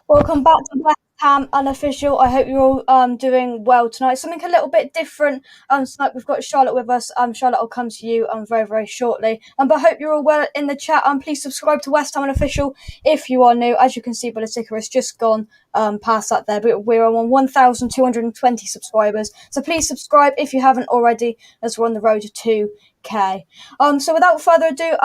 Welcome back to West Ham Unofficial. I hope you're all doing well tonight. Something a little bit different tonight. We've got Charlotte with us. Charlotte will come to you very, very shortly. But I hope you're all well in the chat. Please subscribe to West Ham Unofficial if you are new. As you can see by the ticker, it's just gone past that there. But we're on 1,220 subscribers. So please subscribe if you haven't already, as we're on the road to 2K. So without further ado,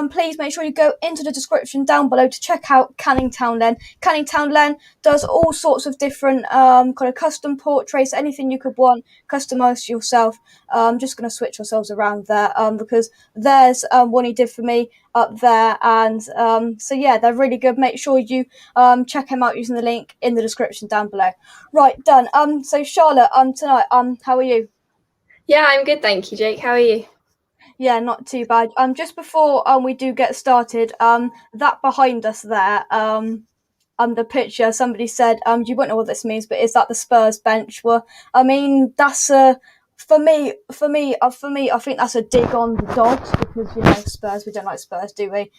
please make sure you go into the description down below to check out Canning Town Len. Canning Town Len does all sorts of different kind of custom portraits, anything you could want, customize yourself. Just going to switch ourselves around there because there's one he did for me up there, and so yeah, they're really good. Make sure you check him out using the link in the description down below. Right, done. So Charlotte, tonight, how are you? Yeah, I'm good, thank you, Jake. How are you? Yeah, not too bad. Just before we do get started, that behind us there, the picture, somebody said, you won't know what this means, but is that the Spurs bench? Well, I mean, that's for me, I think that's a dig on the dogs because Spurs. We don't like Spurs, do we?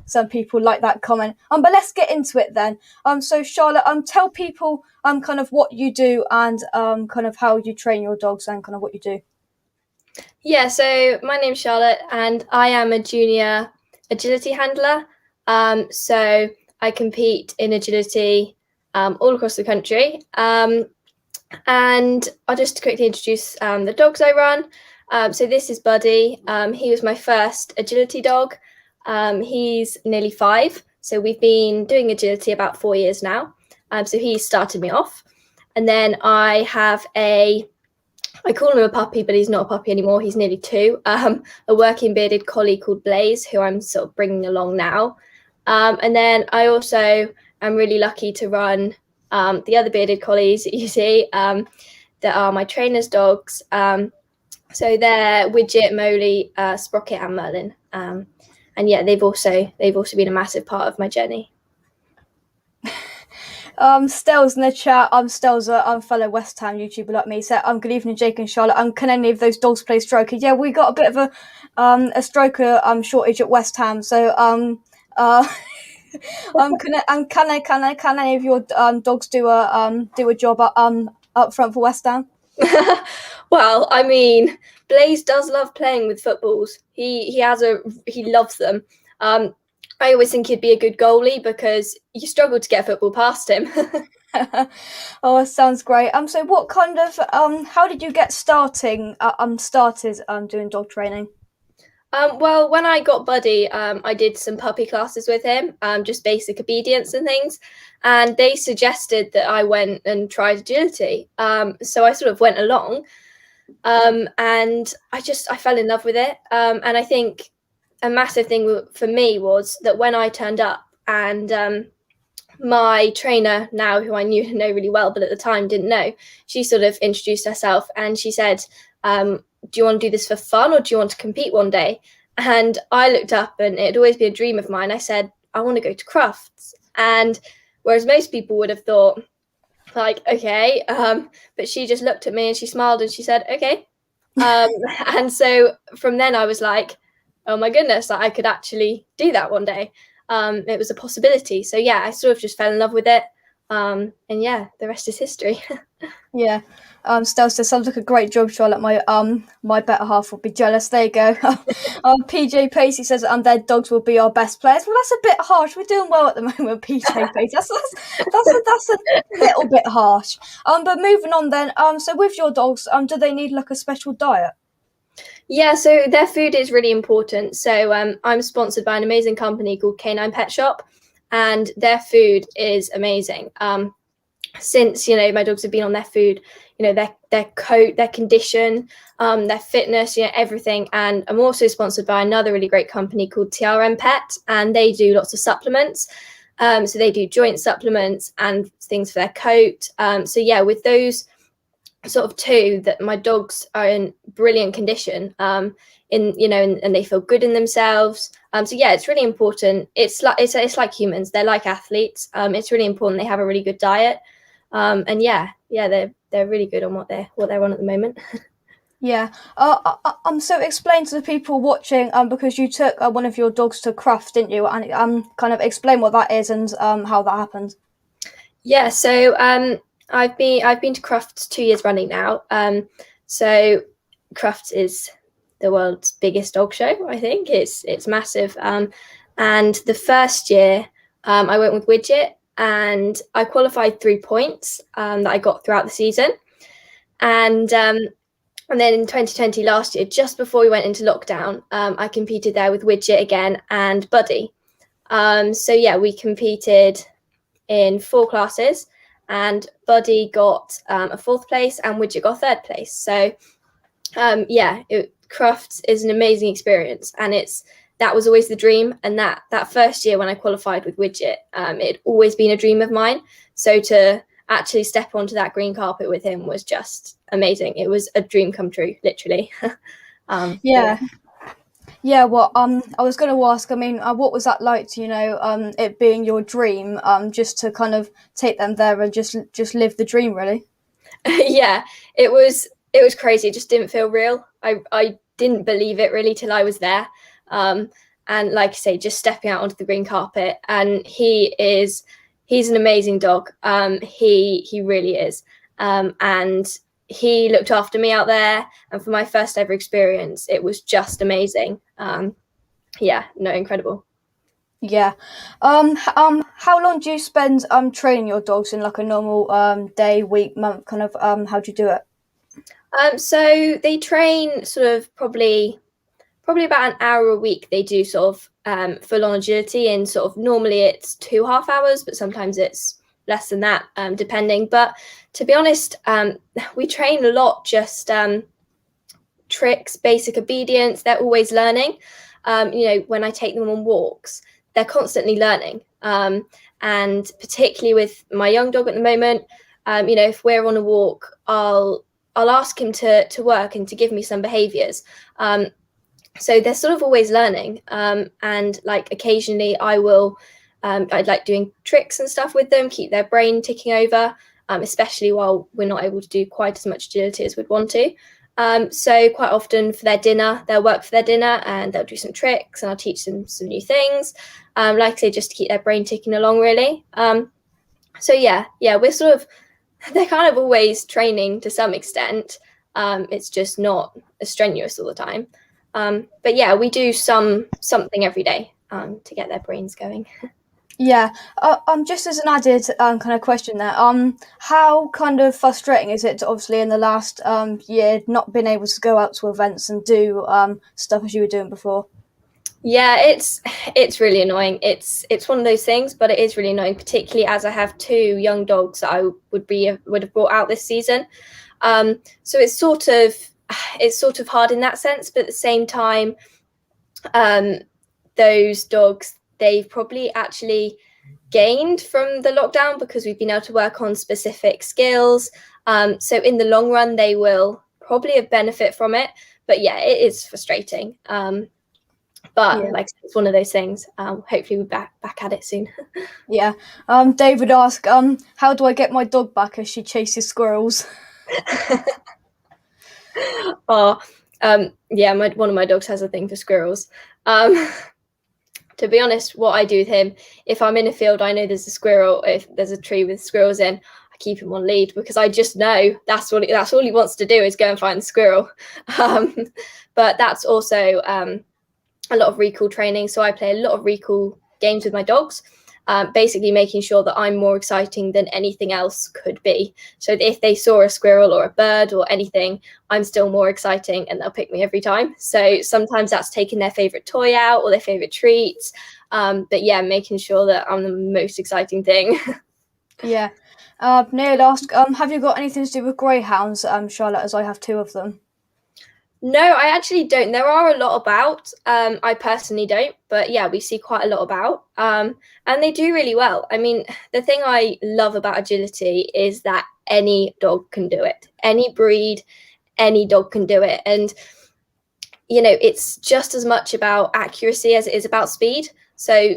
Some people like that comment. But let's get into it then. So Charlotte, tell people kind of what you do and kind of how you train your dogs and kind of what you do. Yeah, so my name's Charlotte and I am a junior agility handler. So I compete in agility all across the country. And I'll just quickly introduce the dogs I run. So this is Buddy. He was my first agility dog. He's nearly 5. So we've been doing agility about 4 years now. So he started me off. And then I have I call him a puppy, but he's not a puppy anymore. He's nearly 2. A working bearded collie called Blaze, who I'm sort of bringing along now. And then I also am really lucky to run the other bearded collies that you see that are my trainer's dogs. So they're Widget, Moley, Sprocket, and Merlin. And yeah, they've also been a massive part of my journey. Stell's in the chat. Stell's a fellow West Ham YouTuber like me. So good evening, Jake and Charlotte. Can any of those dogs play stroker? Yeah, we got a bit of a stroker shortage at West Ham. So can any of your dogs do a job up front for West Ham? Well, I mean, Blaze does love playing with footballs. He loves them. I always think he'd be a good goalie because you struggle to get a football past him. Oh, sounds great. So what kind of how did you get started doing dog training? Well, when I got Buddy, I did some puppy classes with him, just basic obedience and things. And they suggested that I went and tried agility. So I sort of went along, and I fell in love with it. And I think a massive thing for me was that when I turned up and my trainer now, who I know really well, but at the time didn't know, she sort of introduced herself and she said, do you want to do this for fun or do you want to compete one day? And I looked up and it'd always been a dream of mine. I said, I want to go to Crufts. And whereas most people would have thought, like, okay, but she just looked at me and she smiled and she said, okay. And so from then I was like, oh my goodness, that I could actually do that one day. It was a possibility. So yeah, I sort of just fell in love with it. And yeah, the rest is history. Yeah. Stel says sounds like a great job, Charlotte. My better half will be jealous. There you go. PJ Pacey says their dogs will be our best players. Well, that's a bit harsh. We're doing well at the moment, PJ Pacey. That's a little bit harsh. But moving on then. So with your dogs, do they need like a special diet? Yeah, so their food is really important. So I'm sponsored by an amazing company called Canine Pet Shop, and their food is amazing. Since my dogs have been on their food, their coat, their condition, their fitness, everything. And I'm also sponsored by another really great company called TRM Pet, and they do lots of supplements. So they do joint supplements and things for their coat. So yeah, with those sort of 2, that my dogs are in brilliant condition, and they feel good in themselves. So yeah, it's really important. It's like humans. They're like athletes. It's really important they have a really good diet. And yeah, they're really good on what they're on at the moment. Yeah. So explain to the people watching, because you took one of your dogs to Craft, didn't you? And kind of explain what that is and how that happened. Yeah, so I've been to Crufts 2 years running now. So Crufts is the world's biggest dog show. I think it's massive. And the first year, I went with Widget, and I qualified 3 points that I got throughout the season. And then in 2020, last year, just before we went into lockdown, I competed there with Widget again and Buddy. So yeah, we competed in 4 classes, and Buddy got a 4th place and Widget got 3rd place. So yeah, Crufts is an amazing experience, and that was always the dream. And that first year when I qualified with Widget, it'd always been a dream of mine. So to actually step onto that green carpet with him was just amazing. It was a dream come true, literally. Yeah. Yeah, well, I was going to ask. I mean, what was that like? To, it being your dream, just to kind of take them there and just live the dream, really. Yeah, it was crazy. It just didn't feel real. I didn't believe it really till I was there. And like I say, just stepping out onto the green carpet, and he's an amazing dog. He really is. And he looked after me out there, and for my first ever experience, it was just amazing. Yeah, no, incredible. Yeah. How long do you spend training your dogs in like a normal day, week, month? Kind of how do you do it? So they train sort of probably about an hour a week. They do sort of full on agility, and sort of normally it's 2.5 hours, but sometimes it's less than that, depending. But to be honest, we train a lot just tricks, basic obedience. They're always learning. When I take them on walks, they're constantly learning. And particularly with my young dog at the moment, if we're on a walk, I'll ask him to work and to give me some behaviors. So they're sort of always learning. And like occasionally I'd like doing tricks and stuff with them, keep their brain ticking over, especially while we're not able to do quite as much agility as we'd want to. So quite often for their dinner, they'll work for their dinner and they'll do some tricks, and I'll teach them some new things. Like I say, just to keep their brain ticking along, really. So yeah, we're sort of, they're kind of always training to some extent. It's just not as strenuous all the time. But yeah, we do something every day to get their brains going. Yeah. Just as an added kind of question there, how kind of frustrating is it to obviously in the last year not being able to go out to events and do stuff as you were doing before? Yeah, it's really annoying. It's one of those things, but it is really annoying, particularly as I have 2 young dogs that I would have brought out this season. So it's sort of hard in that sense, but at the same time, those dogs, they've probably actually gained from the lockdown because we've been able to work on specific skills. So in the long run, they will probably have benefit from it. But yeah, it is frustrating. But Yeah. like it's one of those things. Hopefully we're back at it soon. Yeah. David asked, how do I get my dog back as she chases squirrels? Oh, yeah, one of my dogs has a thing for squirrels. To be honest, what I do with him, if I'm in a field, I know there's a squirrel. If there's a tree with squirrels in, I keep him on lead because I just know that's all he wants to do is go and find the squirrel. But that's also a lot of recall training. So I play a lot of recall games with my dogs, basically making sure that I'm more exciting than anything else could be. So if they saw a squirrel or a bird or anything, I'm still more exciting and they'll pick me every time. So sometimes that's taking their favorite toy out or their favorite treats. But yeah, making sure that I'm the most exciting thing. Yeah. Neil asked, have you got anything to do with greyhounds, Charlotte, as I have 2 of them? No, I actually don't. There are a lot about. I personally don't, but yeah, we see quite a lot about. And they do really well. I mean, the thing I love about agility is that any dog can do it. Any breed, any dog can do it. And it's just as much about accuracy as it is about speed. So,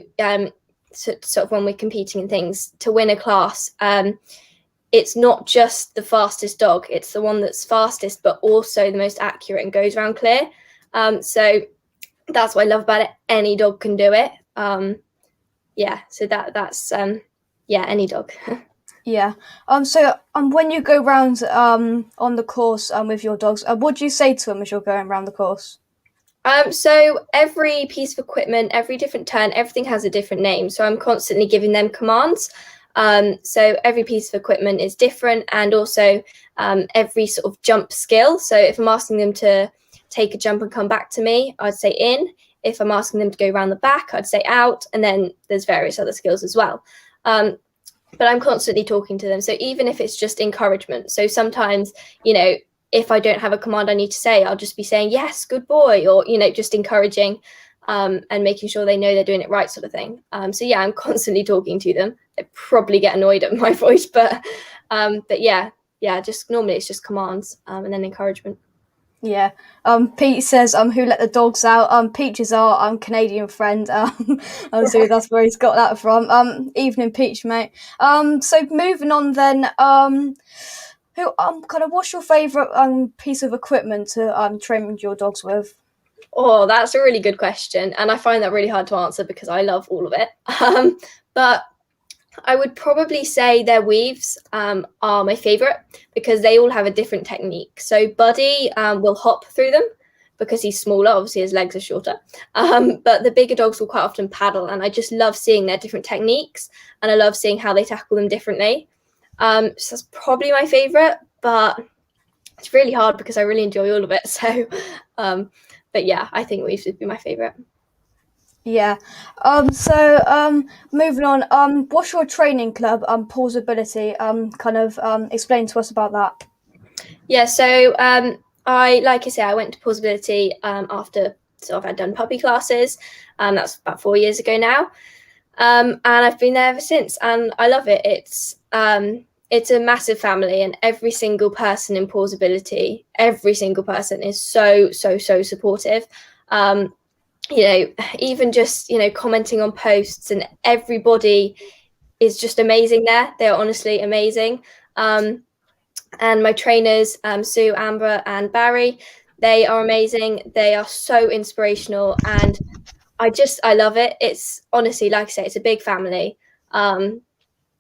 sort of when we're competing in things to win a class, it's not just the fastest dog, it's the one that's fastest, but also the most accurate and goes around clear. So that's what I love about it. Any dog can do it. Yeah, so that's any dog. Yeah. So when you go round on the course with your dogs, what do you say to them as you're going around the course? So every piece of equipment, every different turn, everything has a different name. So I'm constantly giving them commands. So every piece of equipment is different, and also every sort of jump skill. So if I'm asking them to take a jump and come back to me, I'd say in. If I'm asking them to go around the back, I'd say out. And then there's various other skills as well. But I'm constantly talking to them. So even if it's just encouragement, so sometimes, if I don't have a command I need to say, I'll just be saying, yes, good boy, or, just encouraging and making sure they know they're doing it right, sort of thing. So yeah, I'm constantly talking to them. They probably get annoyed at my voice, but yeah, just normally it's just commands and then encouragement. Yeah. Pete says who let the dogs out. Peach is our Canadian friend. So that's where he's got that from. Evening, Peach, mate. So moving on then. Who kind of what's your favourite piece of equipment to train your dogs with? Oh, that's a really good question. And I find that really hard to answer because I love all of it. But I would probably say their weaves are my favourite because they all have a different technique. So Buddy will hop through them because he's smaller. Obviously, his legs are shorter. But the bigger dogs will quite often paddle. And I just love seeing their different techniques. And I love seeing how they tackle them differently. So that's probably my favourite. But it's really hard because I really enjoy all of it. So, but yeah, I think weaves would be my favourite. Yeah. Moving on. What's your training club? Pausability. Kind of explain to us about that. Yeah. So like I say, I went to Plausibility after sort of I'd done puppy classes. That's about 4 years ago now. And I've been there ever since, and I love it. It's a massive family, and every single person in Plausibility, every single person is so supportive. Even just commenting on posts, and everybody is just amazing there. They're honestly amazing. And my trainers, Sue, Amber, and Barry, they are amazing. They are so inspirational, and I love it. It's honestly, like I say, it's a big family, and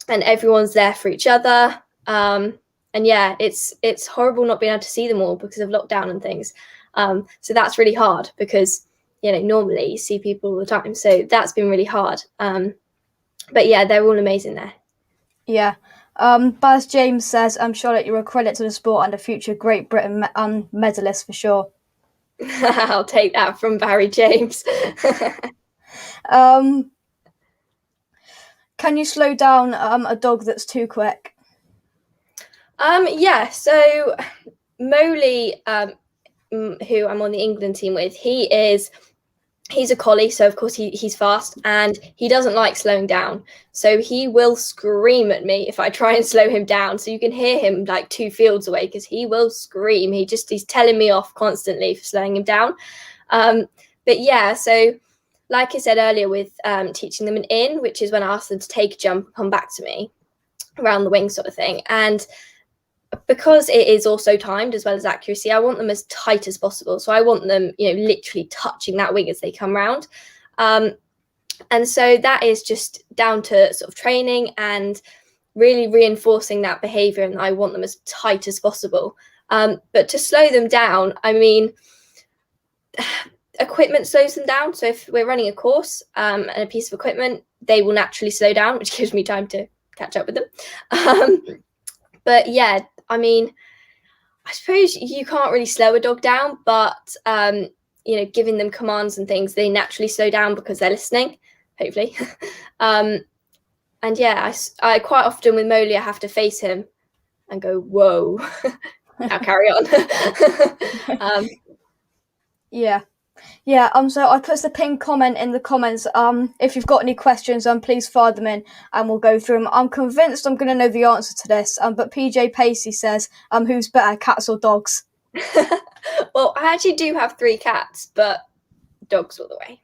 everyone's there for each other. And yeah, it's horrible not being able to see them all because of lockdown and things. So that's really hard because normally you see people all the time. So that's been really hard. But yeah, they're all amazing there. Yeah. Baz James says, Charlotte, you're a credit to the sport and a future Great Britain medalist for sure. I'll take that from Barry James. um, can you slow down a dog that's too quick? Yeah, so Moley, who I'm on the England team with, he's a collie, so of course he's fast, and he doesn't like slowing down. So he will scream at me if I try and slow him down. So you can hear him like 2 fields away because he will scream. He's telling me off constantly for slowing him down. But yeah, so like I said earlier with teaching them an in, which is when I ask them to take a jump and come back to me around the wing sort of thing. And because it is also timed as well as accuracy, I want them as tight as possible. So I want them, literally touching that wing as they come round. And so that is just down to sort of training and really reinforcing that behavior. And I want them as tight as possible. But to slow them down, I mean, equipment slows them down. So if we're running a course and a piece of equipment, they will naturally slow down, which gives me time to catch up with them. But yeah, I mean, I suppose you can't really slow a dog down, but giving them commands and things, they naturally slow down because they're listening, hopefully. And yeah, I quite often with Moley, I have to face him and go, whoa, now carry on. Yeah. Yeah, so I put the pinned comment in the comments. If you've got any questions, please fire them in and we'll go through them. I'm convinced I'm gonna know the answer to this. But PJ Pacey says, who's better, cats or dogs? Well, I actually do have 3 cats, but dogs all the way.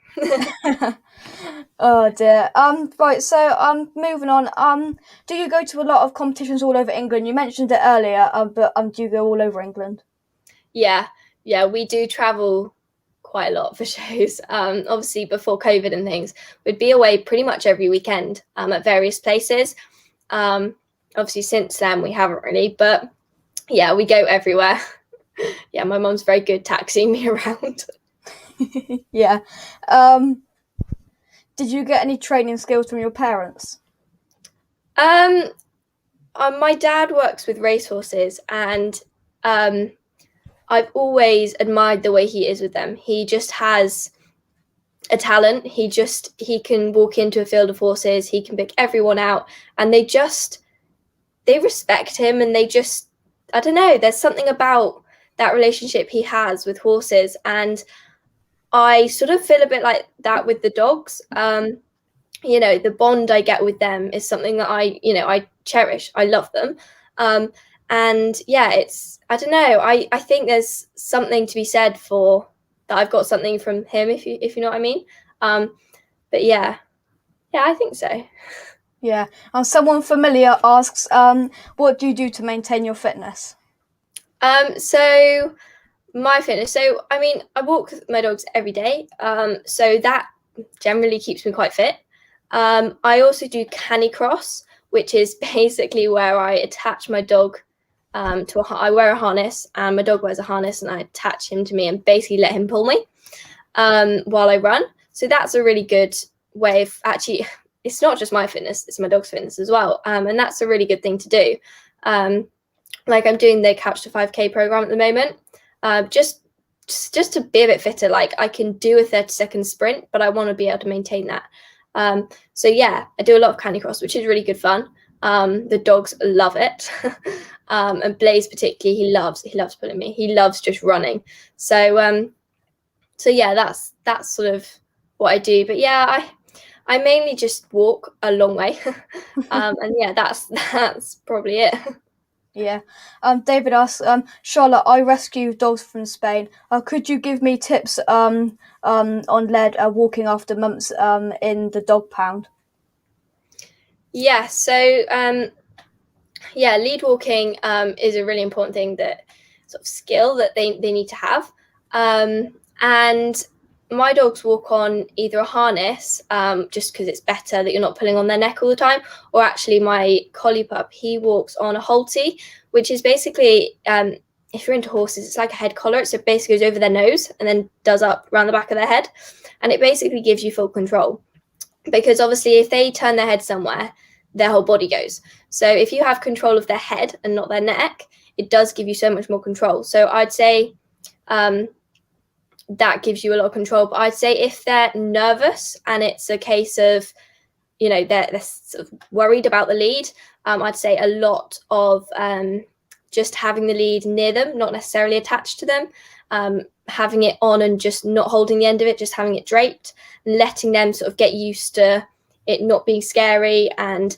Oh dear. Right, so moving on. Do you go to a lot of competitions all over England? You mentioned it earlier, but do you go all over England? Yeah, we do travel quite a lot for shows. Obviously before COVID and things, we'd be away pretty much every weekend at various places. Obviously, since then we haven't really, but yeah, we go everywhere. Yeah, my mum's very good taxiing me around. Yeah. Did you get any training skills from your parents? My dad works with racehorses, and I've always admired the way he is with them. He just has a talent. He can walk into a field of horses, he can pick everyone out, and they respect him, and I don't know, there's something about that relationship he has with horses, and I sort of feel a bit like that with the dogs. The bond I get with them is something that I cherish. I love them. And yeah, I don't know. I think there's something to be said for that. I've got something from him, if you know what I mean. But yeah, I think so. Yeah. Someone familiar asks, what do you do to maintain your fitness? So my fitness. So I mean, I walk my dogs every day. So that generally keeps me quite fit. I also do canicross, which is basically where I attach my dog I wear a harness, and my dog wears a harness, and I attach him to me and basically let him pull me while I run. So that's a really good way of actually, it's not just my fitness, it's my dog's fitness as well. And that's a really good thing to do. Like I'm doing the Couch to 5K program at the moment, just to be a bit fitter. Like I can do a 30-second sprint, but I want to be able to maintain that. So yeah, I do a lot of canicross, which is really good fun. The dogs love it. And Blaze particularly, he loves pulling me. He loves just running. So yeah, that's sort of what I do. But yeah, I mainly just walk a long way. And yeah, that's probably it. Yeah. David asks, Charlotte, I rescue dogs from Spain. Could you give me tips on lead walking after months in the dog pound? Yeah, so lead walking is a really important thing, that sort of skill that they need to have. And my dogs walk on either a harness, just because it's better that you're not pulling on their neck all the time, or actually my collie pup, he walks on a halty, which is basically, if you're into horses, it's like a head collar. So it basically goes over their nose and then does up around the back of their head. And it basically gives you full control. Because obviously if they turn their head somewhere, their whole body goes. So if you have control of their head and not their neck, it does give you so much more control. So I'd say that gives you a lot of control. But I'd say if they're nervous and it's a case of, they're sort of worried about the lead, I'd say a lot of just having the lead near them, not necessarily attached to them, having it on and just not holding the end of it, just having it draped, and letting them sort of get used to it not being scary. And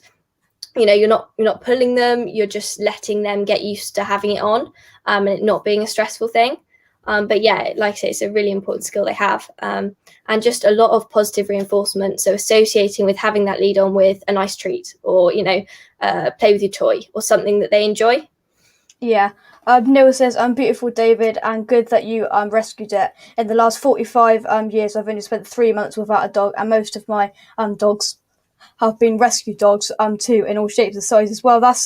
you're not pulling them, you're just letting them get used to having it on, and it not being a stressful thing. But yeah, like I say, it's a really important skill they have, and just a lot of positive reinforcement. So associating with having that lead on with a nice treat, or play with your toy or something that they enjoy. Yeah. Neil says, "I'm beautiful, David, and good that you rescued it. In the last 45 years, I've only spent 3 months without a dog, and most of my dogs have been rescue dogs too, in all shapes and sizes." Well, that's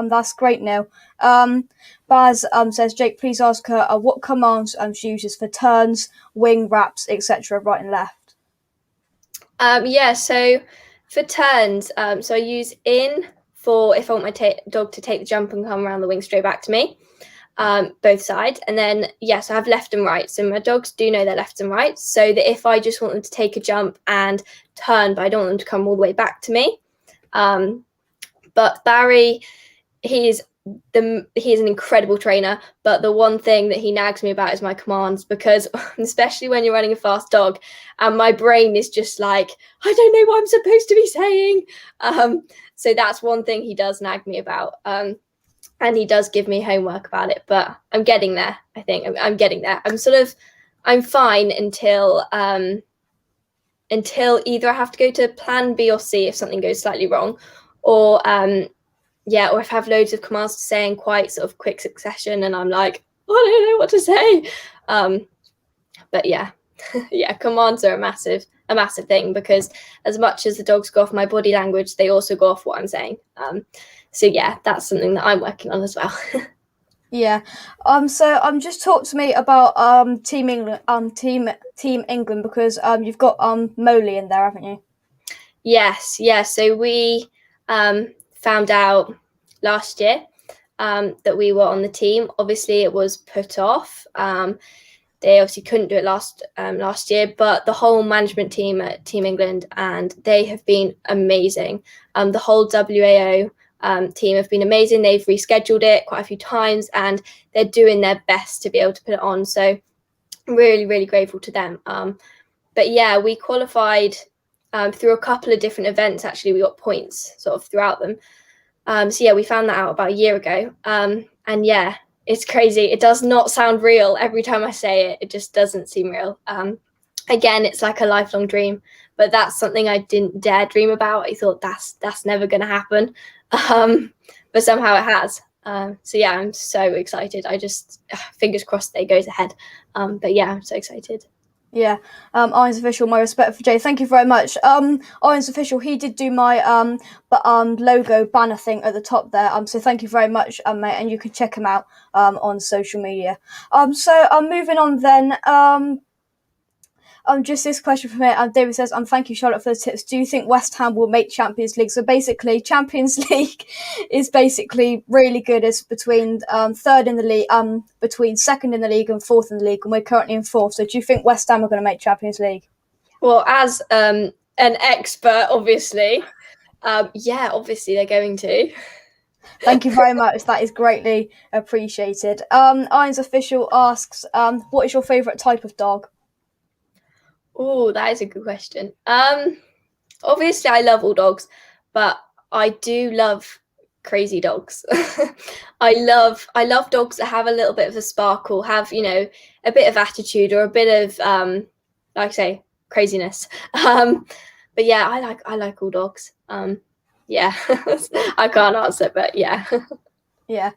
that's great, Neil. Baz says, "Jake, please ask her what commands she uses for turns, wing wraps, etc., right and left." Yeah, so for turns, so I use in for if I want my dog to take the jump and come around the wing straight back to me, both sides. And then, yes, I have left and right. So my dogs do know their left and right. So that if I just want them to take a jump and turn, but I don't want them to come all the way back to me. But Barry, he is an incredible trainer, but the one thing that he nags me about is my commands, because especially when you're running a fast dog and my brain is just like, I don't know what I'm supposed to be saying. So that's one thing he does nag me about. And he does give me homework about it, but I'm getting there. I think I'm getting there. I'm fine until either I have to go to plan B or C if something goes slightly wrong, or or if I have loads of commands to say in quite sort of quick succession and I'm like, oh, I don't know what to say. But yeah, yeah, commands are a massive a massive thing, because as much as the dogs go off my body language, they also go off what I'm saying. So yeah, that's something that I'm working on as well. Yeah. So just talk to me about Team England, Team England, because you've got Moley in there, haven't you? Yes, yeah. So we found out last year that we were on the team. Obviously, it was put off. They obviously couldn't do it last year, but the whole management team at Team England, and they have been amazing. The whole WAO team have been amazing. They've rescheduled it quite a few times, and they're doing their best to be able to put it on. So I'm really, really grateful to them. But yeah, we qualified through a couple of different events. Actually, we got points sort of throughout them. So yeah, we found that out about a year ago. And yeah, it's crazy. It does not sound real. Every time I say it, it just doesn't seem real. Again, it's like a lifelong dream, but that's something I didn't dare dream about. I thought that's never going to happen. But somehow it has. So yeah, I'm so excited. I just fingers crossed that it goes ahead. But yeah, I'm so excited. Yeah, Irons Official, my respect for Jay. Thank you very much. Irons Official, he did do my logo banner thing at the top there. So thank you very much, mate, and you can check him out on social media. So moving on then. Just this question from here. David says, thank you, Charlotte, for the tips. Do you think West Ham will make Champions League? So basically, Champions League is basically really good. It's between third in the league, between second in the league and fourth in the league, and we're currently in fourth. So do you think West Ham are going to make Champions League? Well, as an expert, obviously, yeah, obviously they're going to. Thank you very much. That is greatly appreciated. Irons Official asks, what is your favourite type of dog? Oh, that is a good question. Obviously, I love all dogs, but I do love crazy dogs. I love dogs that have a little bit of a sparkle, have a bit of attitude or a bit of like I say, craziness. But yeah, I like all dogs. Yeah, I can't answer, but yeah. Yeah.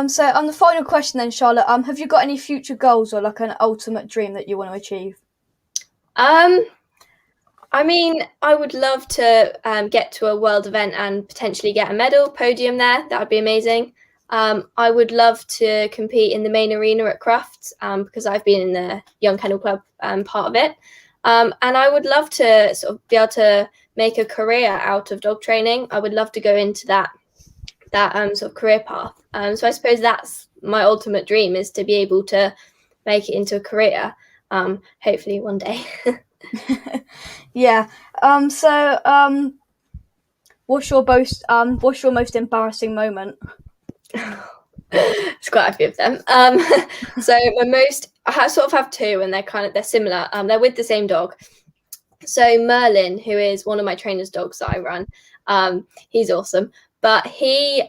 So on the final question then, Charlotte, have you got any future goals or like an ultimate dream that you want to achieve? I mean, I would love to get to a world event and potentially get a medal podium there. That would be amazing. I would love to compete in the main arena at Crufts because I've been in the Young Kennel Club part of it. And I would love to sort of be able to make a career out of dog training. I would love to go into that sort of career path. So I suppose that's my ultimate dream, is to be able to make it into a career. Hopefully one day. Yeah. What's your most embarrassing moment? It's quite a few of them. So I sort of have two, and they're similar. They're with the same dog. So Merlin, who is one of my trainer's dogs that I run, he's awesome. But we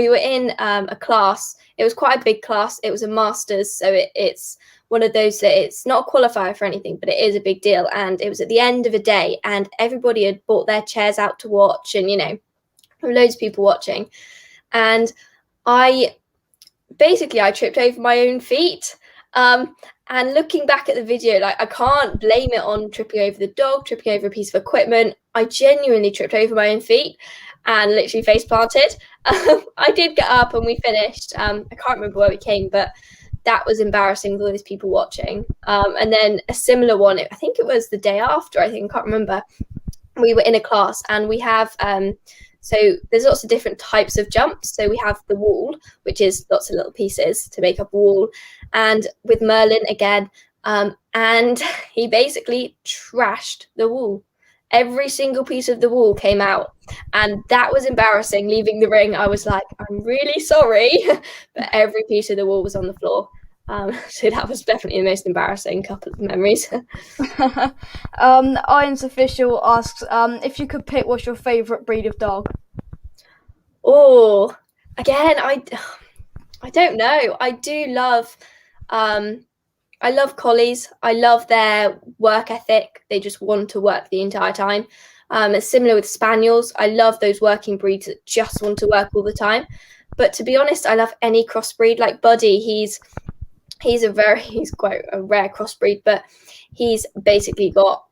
were in a class. It was quite a big class. It was a master's, so it's one of those that it's not a qualifier for anything, but it is a big deal. And it was at the end of a day, and everybody had brought their chairs out to watch, and loads of people watching. And I tripped over my own feet. And looking back at the video, like, I can't blame it on tripping over the dog, tripping over a piece of equipment. I genuinely tripped over my own feet and literally face planted. I did get up and we finished. I can't remember where we came, but that was embarrassing with all these people watching. And then a similar one, I think it was the day after, I can't remember. We were in a class and we have, so there's lots of different types of jumps. So we have the wall, which is lots of little pieces to make up a wall. And with Merlin again, and he basically trashed the wall. Every single piece of the wall came out, and that was embarrassing. Leaving the ring, I was like, I'm really sorry, but every piece of the wall was on the floor. So that was definitely the most embarrassing couple of memories. Irons Official asks, if you could pick, what's your favourite breed of dog? Oh, again, I don't know. I do love, I love collies. I love their work ethic. They just want to work the entire time. It's similar with spaniels. I love those working breeds that just want to work all the time. But to be honest, I love any crossbreed. Like Buddy, he's quite a rare crossbreed, but he's basically got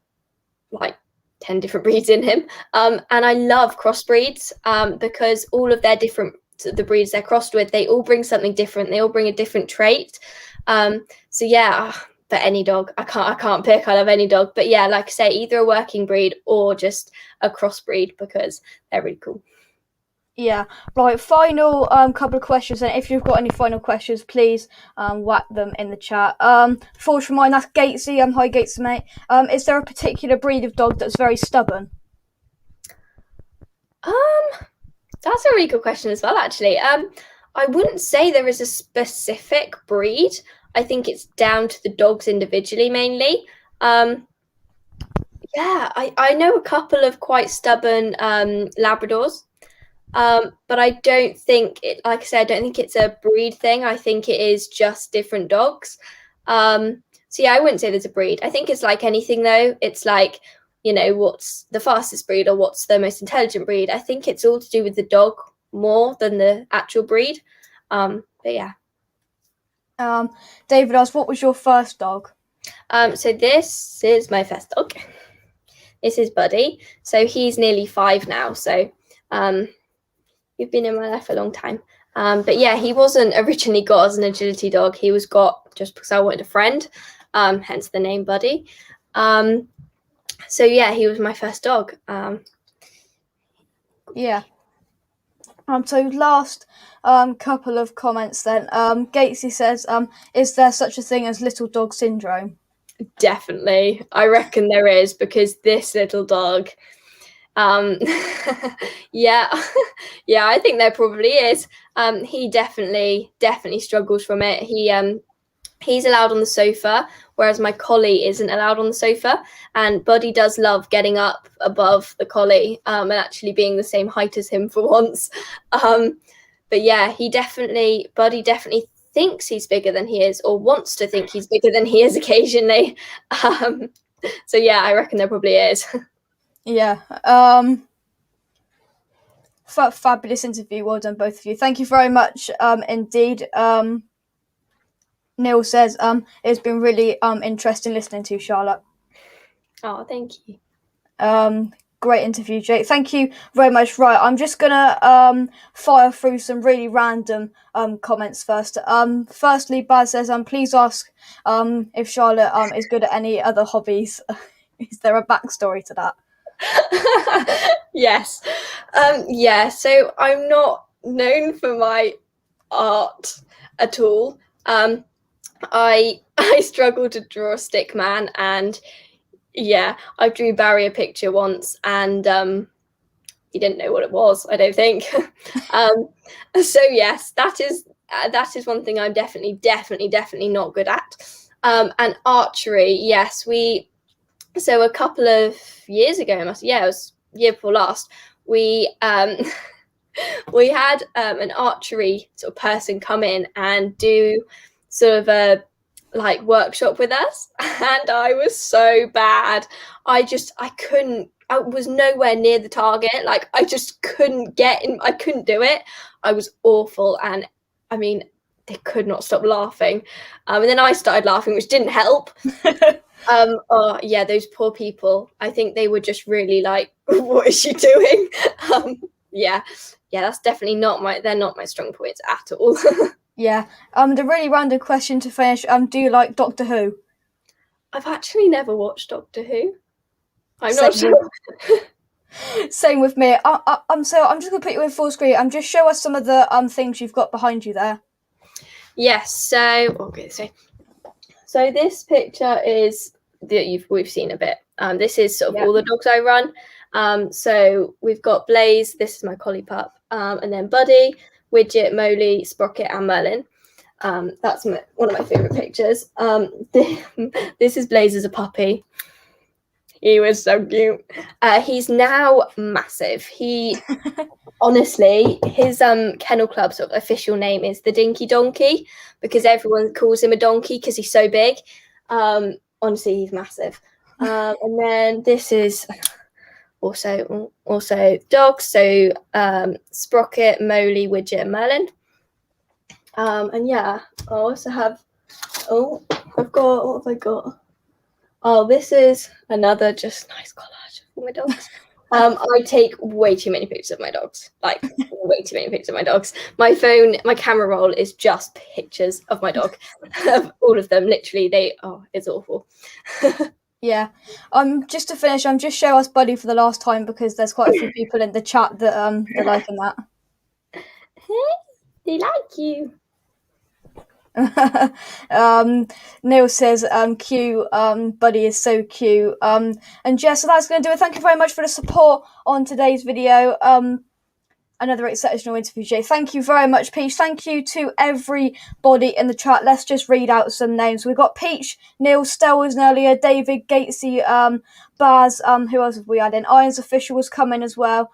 like 10 different breeds in him. And I love crossbreeds because all of the breeds they're crossed with, they all bring something different. They all bring a different trait. So yeah, but any dog, I can't pick. I love any dog, but yeah, like I say, either a working breed or just a crossbreed because they're really cool. Yeah, right. Final couple of questions, and if you've got any final questions, please whack them in the chat. Forward from mine, that's Gatesy. Hi Gatesy, mate. Is there a particular breed of dog that's very stubborn? That's a really good question as well, actually. I wouldn't say there is a specific breed. I think it's down to the dogs individually mainly. Yeah, I know a couple of quite stubborn Labradors. But I don't think it, like I said, I don't think it's a breed thing. I think it is just different dogs. So yeah, I wouldn't say there's a breed. I think it's like anything though. It's like, what's the fastest breed or what's the most intelligent breed. I think it's all to do with the dog more than the actual breed. But yeah. David asked, what was your first dog? So this is my first dog. This is Buddy. So he's nearly 5 now. So you've been in my life a long time. But yeah, he wasn't originally got as an agility dog. He was got just because I wanted a friend, hence the name Buddy. So yeah, he was my first dog. Yeah. So last couple of comments then. Gatesy says, is there such a thing as little dog syndrome? Definitely. I reckon there is because this little dog, yeah, yeah, I think there probably is. He definitely struggles from it. He's allowed on the sofa, whereas my collie isn't allowed on the sofa. And Buddy does love getting up above the collie and actually being the same height as him for once. But yeah, Buddy definitely thinks he's bigger than he is, or wants to think he's bigger than he is occasionally. So yeah, I reckon there probably is. Yeah. Fabulous interview. Well done, both of you. Thank you very much indeed. Neil says, it's been really interesting listening to you, Charlotte. Oh, thank you. Great interview, Jake. Thank you very much. Right, I'm just gonna fire through some really random comments first. Firstly, Baz says, please ask if Charlotte is good at any other hobbies. Is there a backstory to that? Yes. Yeah, so I'm not known for my art at all. I struggled to draw a stick man, and yeah, I drew Barry a picture once, and he didn't know what it was, I don't think. So yes, that is one thing I'm definitely not good at. And archery, yes, so a couple of years ago, it was year before last, we we had an archery sort of person come in and do sort of a workshop with us, and I was so bad. I was nowhere near the target. Like, I just couldn't get in. I couldn't do it. I was awful, and I mean, they could not stop laughing. And then I started laughing, which didn't help. Oh yeah, those poor people. I think they were just really like, what is she doing? Yeah, that's definitely they're not my strong points at all. Yeah. The really random question to finish. Do you like Doctor Who? I've actually never watched Doctor Who. I'm Same not sure. Same with me. So I'm just gonna put you in full screen. Just show us some of the things you've got behind you there. Yes. So this picture is we've seen a bit. This is sort of all the dogs I run. So we've got Blaze. This is my collie pup, and then Buddy, Widget, Moley, Sprocket, and Merlin. That's one of my favorite pictures. This is Blaze as a puppy. He was so cute. He's now massive. He honestly, his kennel club sort of official name is the Dinky Donkey, because everyone calls him a donkey because he's so big. Honestly, he's massive. And then this is also dogs. So Sprocket, Moley, Widget, and Merlin. And yeah, I also have. What have I got? Oh, this is another just nice collage for my dogs. I take way too many pictures of my dogs, like way too many pictures of my dogs. My phone, my camera roll is just pictures of my dog, of all of them. Literally, it's awful. Yeah. Just to finish, just show us Buddy for the last time because there's quite a few people in the chat that are liking that. They like you. Neil says, cute, Buddy is so cute. And Jess, so that's going to do it. Thank you very much for the support on today's video. Another exceptional interview, Jay. Thank you very much, Peach. Thank you to everybody in the chat. Let's just read out some names. We've got Peach, Neil, Stel was earlier, David, Gatesy, Baz, who else have we had in? Irons Official was coming as well.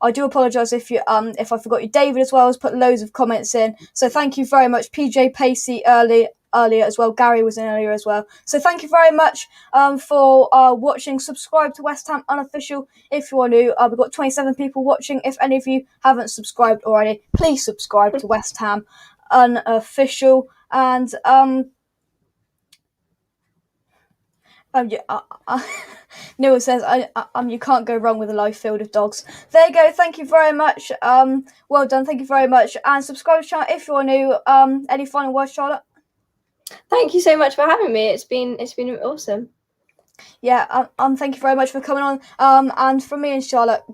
I do apologise if I forgot you. David as well has put loads of comments in. So thank you very much. PJ Pacey earlier as well. Gary was in earlier as well. So thank you very much for watching. Subscribe to West Ham Unofficial if you want to. We've got 27 people watching. If any of you haven't subscribed already, please subscribe to West Ham Unofficial. And Noah says, you can't go wrong with a live field of dogs. There you go. Thank you very much. Well done. Thank you very much. And subscribe to the channel if you're new. Any final words, Charlotte? Thank you so much for having me. It's been awesome. Yeah. Thank you very much for coming on. And from me and Charlotte,